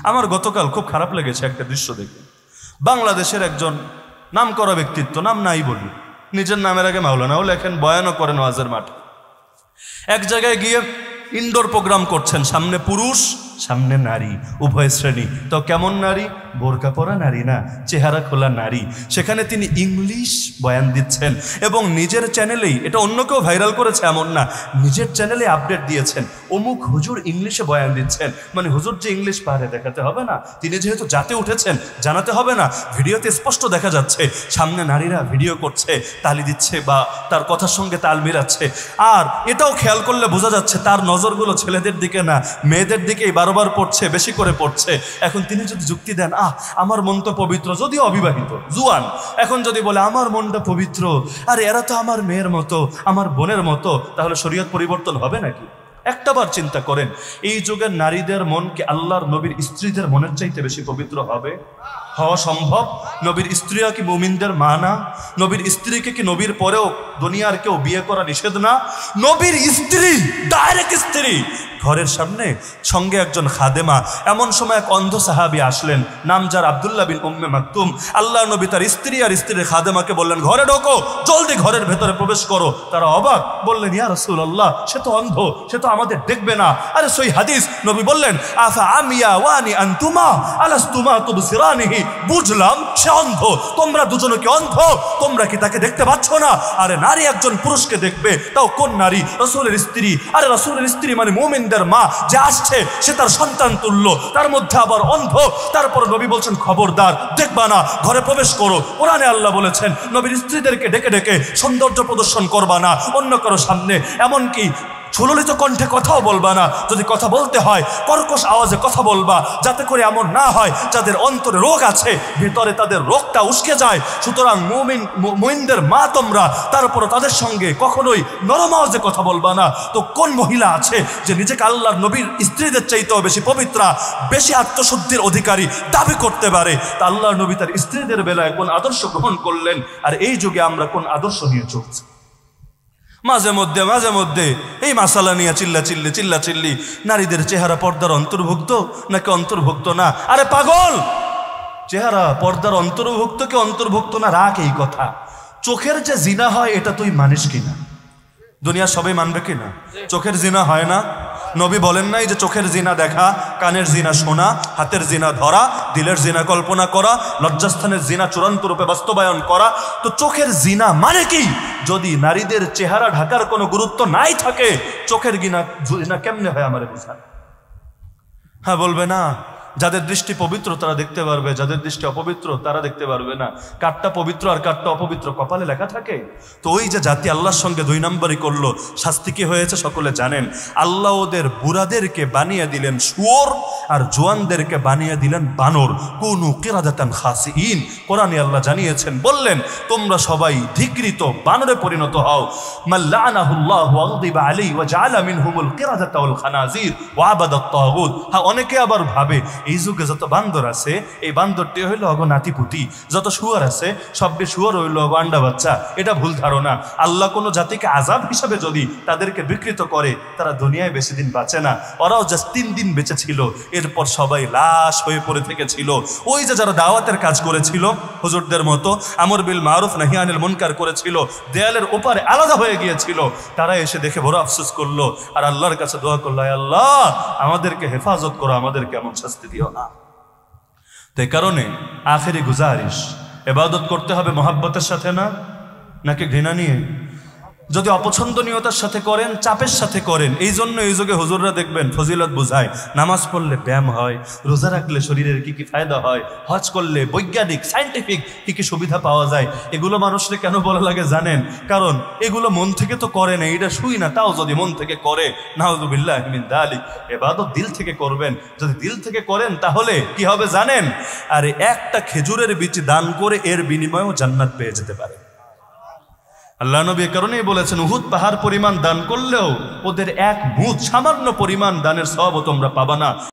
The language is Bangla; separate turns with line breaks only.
আমার গতকাল খুব খারাপ লেগেছে একটা দৃশ্য দেখে। বাংলাদেশের একজন নামকরা ব্যক্তিত্ব, নাম নাই বলি, নিজের নামের আগে মাওলানাও লেখেন, বয়ানও করেন ওয়াজের মাঠে। এক জায়গায় গিয়ে ইনডোর প্রোগ্রাম করছেন, সামনে পুরুষ সামনে নারী, উভয় শ্রেণী। তো কেমন নারী? বোরকা পরা নারী না, চেহারা খোলা নারী। সেখানে তিনি ইংলিশ বয়ান দিচ্ছেন এবং নিজের চ্যানেলেই, এটা অন্য কেউ ভাইরাল করেছে এমন না, নিজের চ্যানেলে আপডেট দিয়েছেন, অমুক হুজুর ইংলিশে বয়ান দিচ্ছেন। মানে হুজুর যে ইংলিশ পারে দেখাতে হবে না, তিনি যেহেতু জাতে উঠেছেন জানাতে হবে না। ভিডিওতে স্পষ্ট দেখা যাচ্ছে সামনে নারীরা ভিডিও করছে, তালি দিচ্ছে বা তার কথার সঙ্গে তাল মিলাচ্ছে। আর এটাও খেয়াল করলে বোঝা যাচ্ছে তার নজরগুলো ছেলেদের দিকে না, মেয়েদের দিকেই বারবার পড়ছে, বেশি করে পড়ছে। এখন তিনি যদি যুক্তি দেন, আমার মন তো পবিত্র, যদিও অবিবাহিত জুয়ান, এখন যদি বলে আমার মনটা পবিত্র, আর এরা তো আমার মেয়ের মতো, আমার বোনের মতো, তাহলে শরীয়ত পরিবর্তন হবে নাকি? একটাবার চিন্তা করেন, এই যুগের নারীদের মন কি আল্লাহর নবীর স্ত্রীদের মনের চাইতে বেশি পবিত্র হবে? হওয়া সম্ভব? নবীর স্ত্রীরা কি মুমিনদের মা না? নবীর স্ত্রীকে কি নবীর পরেও দুনিয়ার কেউ বিয়ে করা নিষেধ না? নবীর স্ত্রী, ডাইরেক্ট স্ত্রী, ঘরের সামনে, সঙ্গে একজন খাদেমা। এমন সময় এক অন্ধ সাহাবী আসলেন, নাম যার আব্দুল্লাহ বিন উম্মে মাকতুম। আল্লাহ নবী তার স্ত্রী আর স্ত্রীর খাদেমাকে বললেন, ঘরে ঢোকো, জলদি ঘরের ভেতরে প্রবেশ করো। তারা অবাক, বললেন, ইয়া রাসূলুল্লাহ, সে তো অন্ধ, সে তো আমাদের দেখবে না। আরে সই হাদিস, নবী বললেন, আফা আমিয়া ওয়ানি আনতুমা আলাস্তুমা তুবসিরানিহি, বুঝলাম সে অন্ধ, তোমরা দুজনে কি অন্ধ? তোমরা কি তাকে দেখতে পাচ্ছ না? আরে নারী একজন পুরুষকে দেখবে, তাও কোন নারী? রাসূলের স্ত্রী। আরে রাসূলের স্ত্রী মানে মুমিনদের মা, যে আসছে সে তার সন্তান তুল্য, তার মধ্যে আবার অন্ধ। তারপর নবী বলছেন, খবরদার, দেখবা না, ঘরে প্রবেশ করো। কোরআনে আল্লাহ বলেছেন, নবীর স্ত্রীদেরকে ডেকে ডেকে সৌন্দর্য প্রদর্শন করবা না অন্য কারো সামনে, এমনকি সুললিত কণ্ঠে কথাও বলবা না। যদি কথা বলতে হয় কর্কশ আওয়াজে কথা বলবা, যাতে করে এমন না হয় যাদের অন্তরে রোগ আছে ভিতরে তাদের রোগটা উস্কে যায়। সুতরাং মুমিনদের মা তোমরা, তারপর তাদের সঙ্গে কখনোই নরম আওয়াজে কথা বলবা না। তো কোন মহিলা আছে যে নিজেকে আল্লাহর নবীর স্ত্রীদের চাইতেও বেশি পবিত্রা, বেশি আত্মশুদ্ধির অধিকারী দাবি করতে পারে? তা আল্লাহর নবী তার স্ত্রীদের বেলায় কোন আদর্শ গ্রহণ করলেন, আর এই যুগে আমরা কোন আদর্শ নিয়ে চলছি? মাঝে মধ্যে এই মাসালা নিয়ে চিল্লাচিল্লি, নারীদের চেহারা পর্দার অন্তর্ভুক্ত নাকি অন্তর্ভুক্ত না? আরে পাগল, চেহারা পর্দার অন্তর্ভুক্ত কি অন্তর্ভুক্ত না রাখ, এই কথা। চোখের যে জিনা হয় এটা তুই মানিস কিনা? দুনিয়া সবাই মানবে কিনা? চোখের জিনা হয় না? নবী বলেন নাই যে চোখের জিনা দেখা, কানের জিনা শোনা, হাতের জিনা ধরা, দিলের জিনা কল্পনা করা, লজ্জাস্থানের জিনা চূড়ান্ত রূপে বাস্তবায়ন করা? তো চোখের জিনা মানে কি? যদি নারীদের চেহারা ঢাকার কোনো গুরুত্ব নাই থাকে, চোখের জিনা কেমনে হয় আমারে বুঝান? হ্যাঁ বলবে না, যাদের দৃষ্টি পবিত্র তারা দেখতে পারবে, যাদের দৃষ্টি অপবিত্র তারা দেখতে পারবে না। কারটা পবিত্র আর কারটা অপবিত্র কপালে লেখা থাকে। তো ওই যে জাতি আল্লাহর সঙ্গে দুই নম্বরই করলো, শাস্তি কি হয়েছে সকলে জানেন। আল্লাহ ওদের বুড়াদেরকে বানিয়ে দিলেন শুয়োর আর জোয়ানদেরকে বানিয়ে দিলেন বানর। কুনু কিরাদাতান খাসিইন, কোরআনে আল্লাহ জানিয়েছেন, বললেন তোমরা সবাই ধিকৃত বানরে পরিণত হও। মাল্লানাহুল্লাহু ওয়াগদিবা আলাইহি ওয়া জাআলা মিনহুমুল কিরাদাতা ওয়াল খানাজির ওয়া আবাদাত তাগুত। হ্যাঁ, অনেকে আবার ভাবে এই যুগে যত বান্দর আছে, এই বান্দরটি হইল অগ নাতিপুতি, যত শুয়ার আছে সবটি শুয়ার হইল অগ আন্ডা বাচ্চা। এটা ভুল ধারণা। আল্লাহ কোনো জাতিকে আযাব হিসাবে যদি তাদেরকে বিকৃত করে, তারা দুনিয়ায় বেশি দিন বাঁচে না। ওরাও জাস্ট 3 দিন বেঁচে ছিল, এরপর সবাই লাশ হয়ে পড়ে থেকেছিল। ওই যে যারা দাওয়াতের কাজ করেছিল হুজুরদের মতো, আমর বিল মারুফ নাহি আনিল মুনকার করেছিল, দেয়ালের ওপারে আলাদা হয়ে গিয়েছিল, তারা এসে দেখে বড় আফসোস করলো আর আল্লাহর কাছে দোয়া করলো, আল্লাহ আমাদেরকে হেফাজত করো, আমাদেরকে এমন শাস্তি দিও না। তাই কারণে আখেরি গুজারিশ, ইবাদত করতে হবে মহাব্বতের সাথে না, নাকি ঘৃণা নিয়ে? যদি অপছন্দনীয়তার সাথে করেন, চাপের সাথে করেন। এই জন্য এই যুগে হুজুররা দেখবেন ফজিলত বুঝায়, নামাজ পড়লে ব্যায়াম হয়, রোজা রাখলে শরীরের কি কি ফায়দা হয়, হজ করলে বৈজ্ঞানিক সায়েন্টিফিক কি কি সুবিধা পাওয়া যায়। এগুলো মানুষকে কেন বলা লাগে জানেন? কারণ এগুলো মন থেকে তো করে না, এটা শুই না, তাও যদি মন থেকে করে, নাউযুবিল্লাহি মিন যালিক। ইবাদত দিল থেকে করবেন, যদি দিল থেকে করেন তাহলে কি হবে জানেন? আরে একটা খেজুরের বীজ দান করে এর বিনিময়েও জান্নাত পেয়ে যেতে পারে। আল্লাহ নবী কারণেই বলেছেন, উহুদ পাহাড় পরিমাণ দান করলেও ওদের এক মুঠ সামান্য পরিমাণ দানের সওয়াবও তোমরা পাবা না।